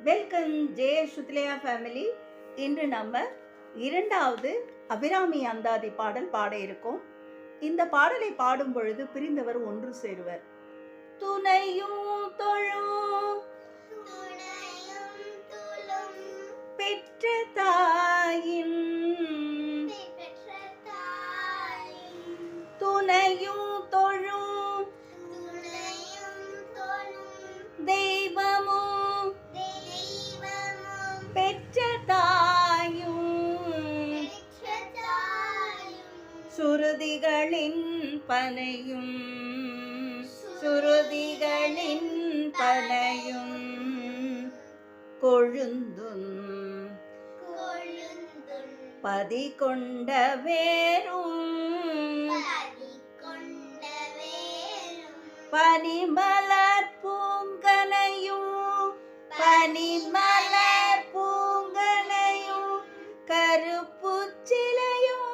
Welcome J சுத்லையா family. இன்று நம்ம இரண்டாவது அபிராமி அந்தாதி பாடல் பாட இருக்கோம். இந்த பாடலை பாடும் பொழுது பிரிந்தவர் ஒன்று சேருவர். துணையும் தொழும் பெற்ற தாயின் துணையும் தொழும் தெய்வமும் பெற்ற தாயும் சுருதிகளின் பனையும் கொழுந்தும் பதி கொண்ட வேரும் பனிமலர் பூங்கனையும் கருப்பு சிலையும்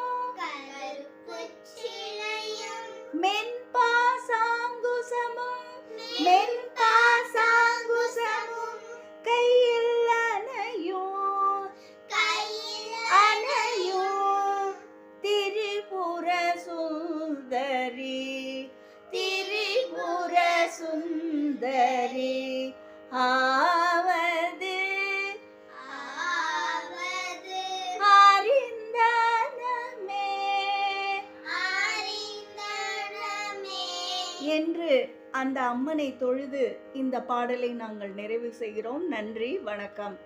மென்பாசாங்குசமும் கையில் அணையும் திரிபுர சுந்தரி ஆவது அறிந்தனமே என்று அந்த அம்மனை தொழுது இந்த பாடலை நாங்கள் நிறைவு செய்கிறோம். நன்றி, வணக்கம்.